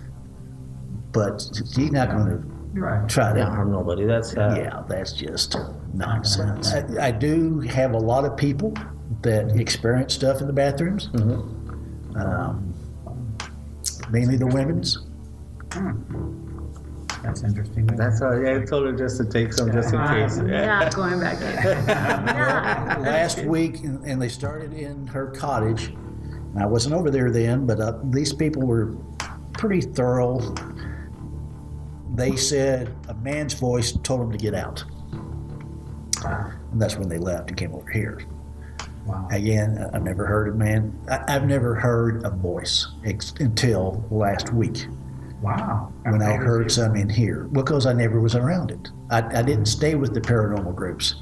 but she's not going to Right. try Can't to. harm nobody. That's Yeah, that's just nonsense. I do have a lot of people that experience stuff in the bathrooms. Mainly the women's. That's interesting. That's I told her just to take some just in case. Yeah. Not going back in. Not. Last week, and they started in her cottage. And I wasn't over there then, but these people were pretty thorough. They said a man's voice told them to get out. And that's when they left and came over here. Wow. Again, I've never heard a man, I've never heard a voice until last week Wow. when I heard some in here, because I never was around it. I didn't stay with the paranormal groups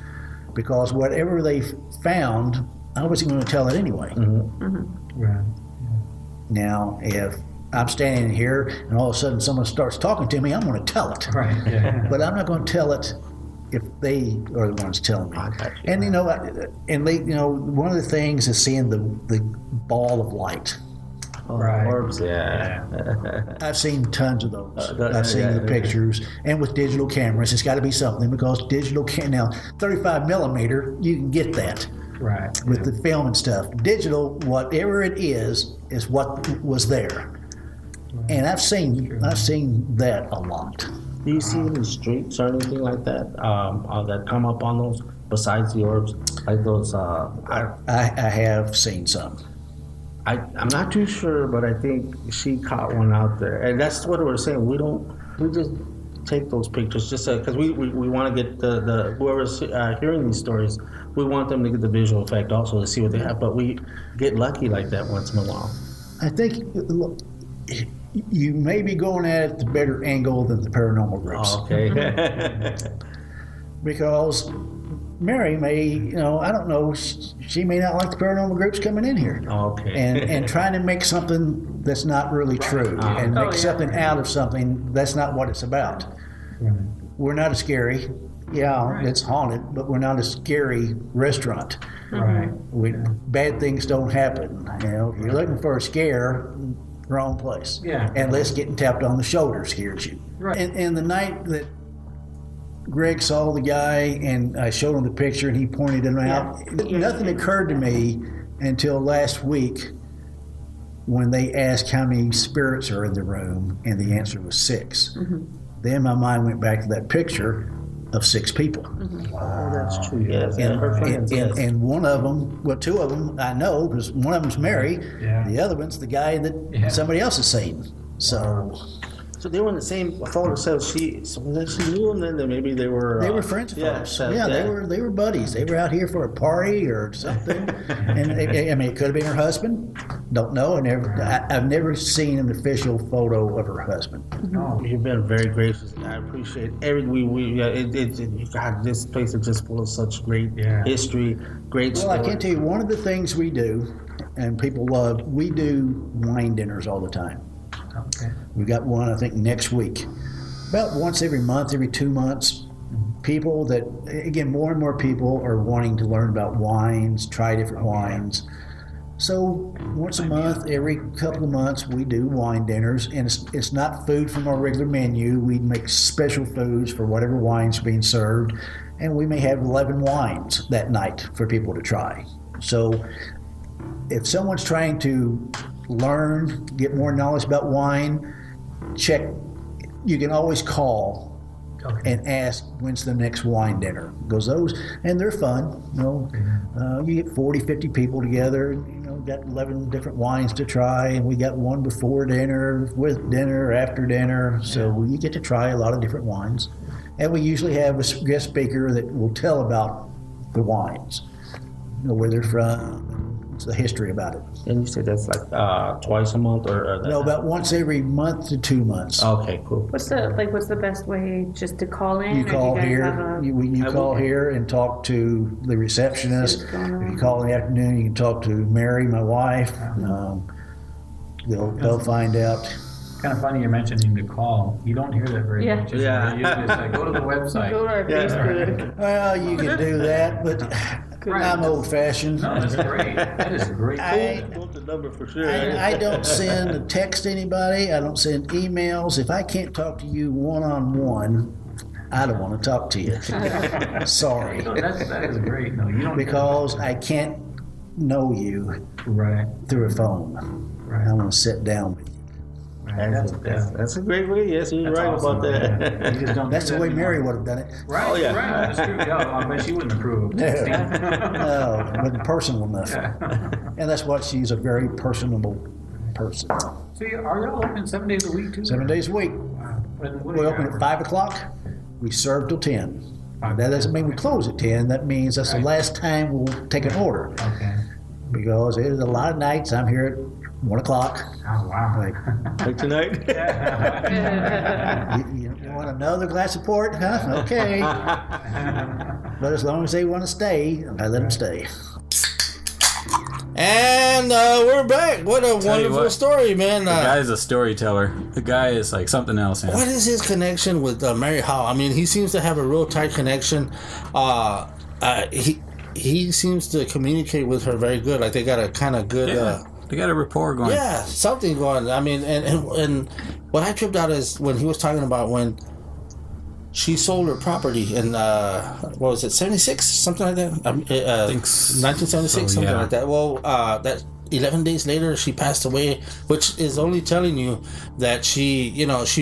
because whatever they found I wasn't going to tell it anyway. Right. Now, if I'm standing here and all of a sudden someone starts talking to me, I'm going to tell it. Right. Yeah. But I'm not going to tell it if they are the ones telling me. And one of the things is seeing the ball of light. Right. Orbs, yeah. I've seen tons of those. I've seen the pictures, and with digital cameras, it's got to be something because now 35 millimeter, you can get that. Right. With the film and stuff. Digital, whatever it is what was there. And I've seen that a lot. Do you see any streaks or anything like that that come up on those besides the orbs? Like those. I have seen some. I'm not too sure, but I think she caught one out there, and that's what we're saying. We just take those pictures just because we want to get the whoever's hearing these stories, we want them to get the visual effect also to see what they have, but we get lucky like that once in a while. I think you may be going at it the better angle than the paranormal groups. Oh, okay. Because Mary may, I don't know, she may not like the paranormal groups coming in here. Okay. And trying to make something that's not really true and make something out of something that's not what it's about. Right. We're not a scary, it's haunted, but we're not a scary restaurant. Right. Bad things don't happen. If you're looking for a scare, wrong place. Yeah. Unless getting tapped on the shoulder scares you. Right. And the night that Greg saw the guy and I showed him the picture and he pointed him out, nothing occurred to me until last week when they asked how many spirits are in the room and the answer was 6. Then my mind went back to that picture of 6 people. Oh, that's true. Yes. And one of them, well, 2 of them I know because one of them's Mary. Yeah. The other one's the guy that somebody else has seen. So they were in the same photo. So she knew him then. Maybe they were. They were friends of ours. They were buddies. They were out here for a party or something. And it could have been her husband. Don't know. I've never seen an official photo of her husband. Oh, you've been very gracious. I appreciate God, this place is just full of such great history, great. Well, I can tell you one of the things we do, and people love. We do wine dinners all the time. okay. We got one, I think, next week. About once every month, every 2 months. People that, again, more and more people are wanting to learn about wines, try different wines. So once a month, every couple of months, we do wine dinners. And it's not food from our regular menu. We make special foods for whatever wine's being served. And we may have 11 wines that night for people to try. So if someone's trying to learn, get more knowledge about wine, check. You can always call and ask when's the next wine dinner. Because those, and they're fun. You get 40, 50 people together. Got 11 different wines to try, and we got one before dinner, with dinner, after dinner. So you get to try a lot of different wines. And we usually have a guest speaker that will tell about the wines, where they're from, the history about it. And you said that's like twice a month, or no, about once every month to 2 months. Okay, cool. What's the best way just to call in? You call or do you guys here. have You call here and talk to the receptionist. If you call in the afternoon, you can talk to Mary, my wife. They'll find out. Kind of funny you're mentioning the call. You don't hear that very much. Yeah. You just like, go to the website. Go to our Facebook. Well, you can do that, but I'm old-fashioned. No, that's great. That is great. Quote the number for sure. I don't send a text to anybody. I don't send emails. If I can't talk to you one-on-one, I don't want to talk to you. Sorry. No, that is great. No, you don't. Because I can't know you through a phone. Right. I want to sit down with you. That's a great way. Yes, you're right awesome, about that. Yeah. You just don't That's do the that way Mary anymore. would have done it. Right. Oh, yeah. Right. That's true. Yeah, I bet she wouldn't approve of texting. No, it wasn't personal enough. And that's what she's a very personable person. So are y'all open 7 days a week too? 7 days a week. What We open at 5 o'clock. We serve till 10. That doesn't mean we close at 10. That means that's the last time we'll take an order. Okay. Because there's a lot of nights I'm here at 1 o'clock. Oh wow. Like tonight. You want another glass of port? Huh? Okay. But as long as they want to stay, I let them stay. And we're back. What a wonderful story, man. The guy is a storyteller. The guy is like something else. Man. What is his connection with Mary Howell? I mean, he seems to have a real tight connection. He seems to communicate with her very good. Like they got a kind of good. They got a rapport going. Yeah, something going. I mean, and what I tripped out is when he was talking about when she sold her property in what was it, 76, something like that. I think 1976, something like that. Well, that 11 days later she passed away, which is only telling you that she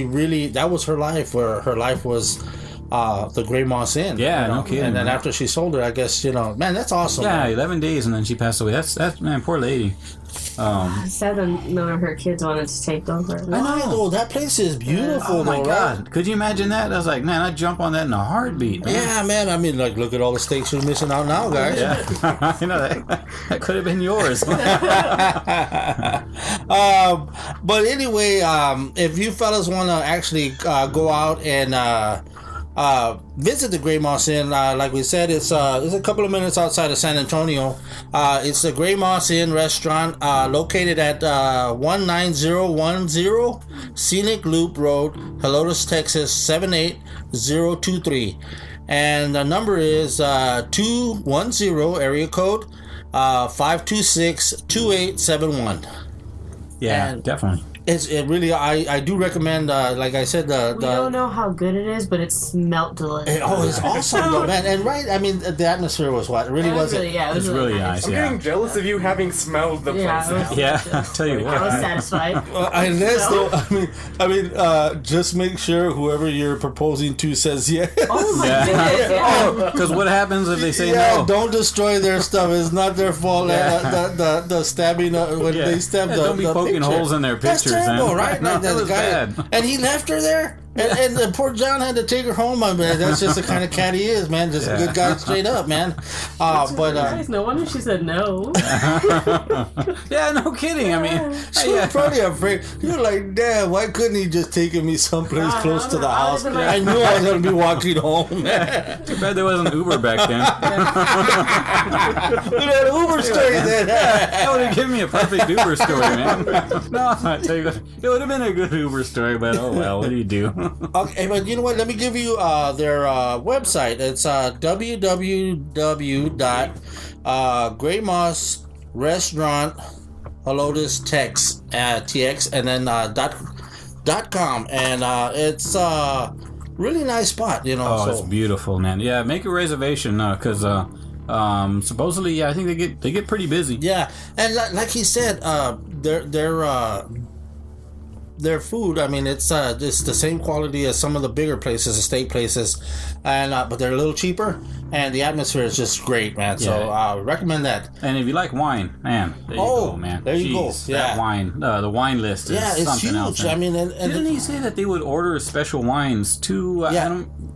really, that was her life, where her life was the Gray Moss Inn. Yeah, no kidding. And then after she sold it, I guess, man, that's awesome. Yeah, man. 11 days and then she passed away. That's man, poor lady. Sad that none of her kids wanted to take over. I know, that place is beautiful. Oh my God! Right? Could you imagine that? I was like, man, I'd jump on that in a heartbeat. Man. Yeah, man. I mean, like, look at all the steaks you're missing out now, guys. Yeah, that could have been yours. But anyway, if you fellas want to actually go out and visit the Gray Moss Inn, like we said, it's a couple of minutes outside of San Antonio. It's the Gray Moss Inn restaurant, located at 19010 Scenic Loop Road, Helotes, Texas 78023, and the number is 210 area code 526-2871. Yeah, and definitely. It really, I do recommend, like I said, we don't know how good it is, but it smelled delicious. It's awesome, though, man. And right, I mean, the atmosphere was what? It really wasn't. Really, yeah, it was really nice. I'm getting jealous of you having smelled the place. Yeah, I'll tell you what. I was satisfied. Just make sure whoever you're proposing to says yes. Oh my goodness! Yeah. Because what happens if they say no? Don't destroy their stuff. It's not their fault. The stabbing when they stabbed don't be poking picture. holes in their pictures. That's terrible, right? No, Like that was bad. And he left her there. And the poor John had to take her home. I mean, that's just the kind of cat he is, man. Just a good guy straight up, man. No wonder she said no. Yeah, no kidding. I mean, she was probably afraid. You're like, damn, why couldn't he just taken me someplace close to the house? I knew I was going to be walking home, man. Too bad there wasn't Uber back then. We had an Uber story then. That would have given me a perfect Uber story, man. No, I tell you what, it would have been a good Uber story, but oh well, what do you do? Okay, but you know what? Let me give you their website. It's www.graymossrestaurant Helotes TX and then .com, and it's really nice spot. Oh, it's beautiful, man. Yeah, make a reservation because supposedly, yeah, I think they get pretty busy. Yeah, and like he said, their food, I mean, it's the same quality as some of the bigger places, the steak places, and but they're a little cheaper, and the atmosphere is just great, man. So I recommend that. And if you like wine, man, there you go, man. There you go. Yeah, that wine, the wine list is it's something huge. else. Man. I mean, and didn't he say that they would order special wines too?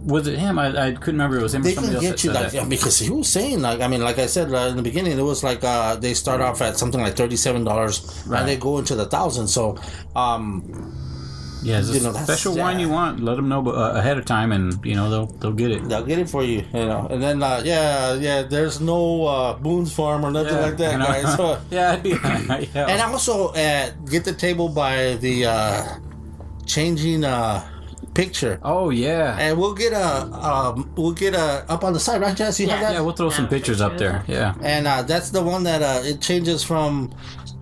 Was it him? I couldn't remember. It was him. They or somebody can else get you that said that. because he was saying like I said in the beginning, it was like they start off at something like $37, and they go into the thousands. So. Yeah, is this special wine you want? Let them know ahead of time, and they'll get it. They'll get it for you, And then there's no Boone's Farm or nothing like that, guys. So, I'd be. And also get the table by the changing picture. Oh yeah. And we'll get a up on the side, right, Jess? You have that? Yeah, we'll throw some pictures up there. Yeah. And that's the one that it changes from.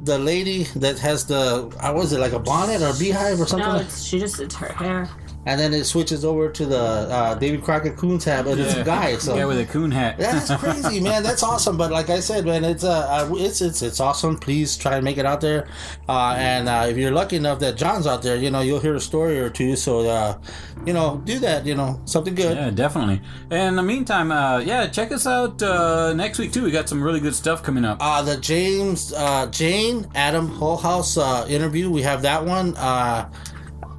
The lady that has was it like a bonnet or a beehive or something? No, it's her hair. And then it switches over to the David Crockett Coon's hat, and it's a guy. So with a coon hat. That's crazy, man. That's awesome. But like I said, man, it's awesome. Please try and make it out there. And if you're lucky enough that John's out there, you'll hear a story or two. So do that. Something good. Yeah, definitely. And in the meantime, check us out next week too. We got some really good stuff coming up. The Jane Adam Hull House interview. We have that one.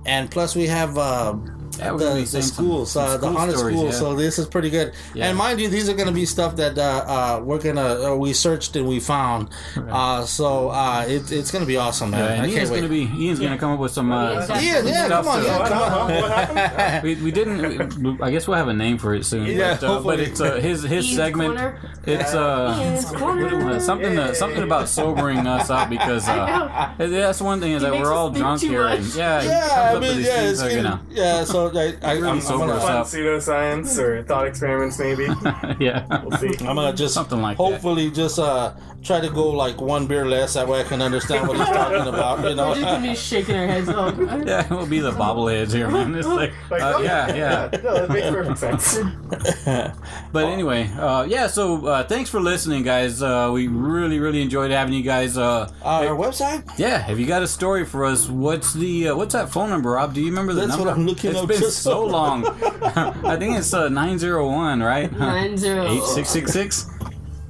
And plus we have Yeah, we're gonna be the saying schools, some the school haunted stories, schools. yeah. So this is pretty good. Yeah. And mind you, these are going to be stuff that we searched and we found. So it's going to be awesome, man. Yeah, and I can't wait. Ian's gonna come up with some Ian, some yeah, stuff come on, to- yeah, come on. What happened? We didn't. I guess we'll have a name for it soon. Yeah, but hopefully. it's his Ian's segment. Corner. It's Ian's Corner. something about sobering us up because that's one thing is that makes we're us all think drunk too here. much. And, yeah, he Yeah, comes I up with mean, these yeah, things it's that, gonna, yeah. So I'm sober gonna us Fun up. pseudoscience or thought experiments, maybe. Yeah. We'll see. I'm gonna just Something like hopefully just try to go like one beer less. That way I can understand what he's talking about. You know. We're just gonna be shaking our heads all the time. Yeah, we'll be the bobbleheads here, man. It's like, yeah. No, that makes perfect sense. But anyway, so thanks for listening, guys. We really enjoyed having you guys. Our website. Yeah, if you got a story for us, what's that phone number, Rob? Do you remember the That's number? what I'm looking It's up been just so long. I think it's 901, right? 8666.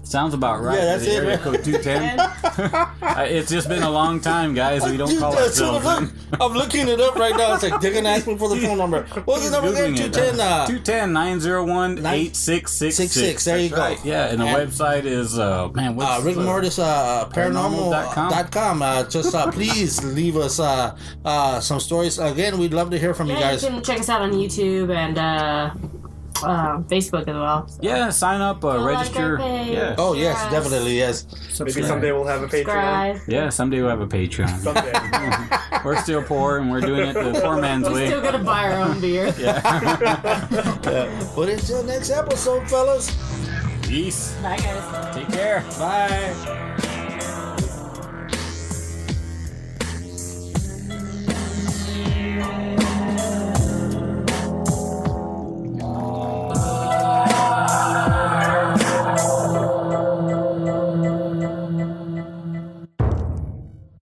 Sounds about right. Yeah, that's The it, area right? code 210. It's just been a long time, guys. We don't Dude, call that's ourselves. what I'm looking it up right now. It's like they're gonna ask me for the phone number. What's the number again? 210. 210-901-8666. There you go. Right. Yeah, and the website is what's Rigor Mortis Paranormal.com. Just please leave us some stories. Again, we'd love to hear from you Yeah, guys. you can check us out on YouTube and Facebook as well. So. Yeah, sign up, register. Like our page. Yeah. Oh yes, definitely yes. Maybe someday we'll have a Patreon. Subscribe. Yeah, someday we'll have a Patreon. Someday. We're still poor and we're doing it the poor man's We're way. still gonna buy our own beer. But until next episode, fellas. Peace. Bye, guys. Take care. Bye.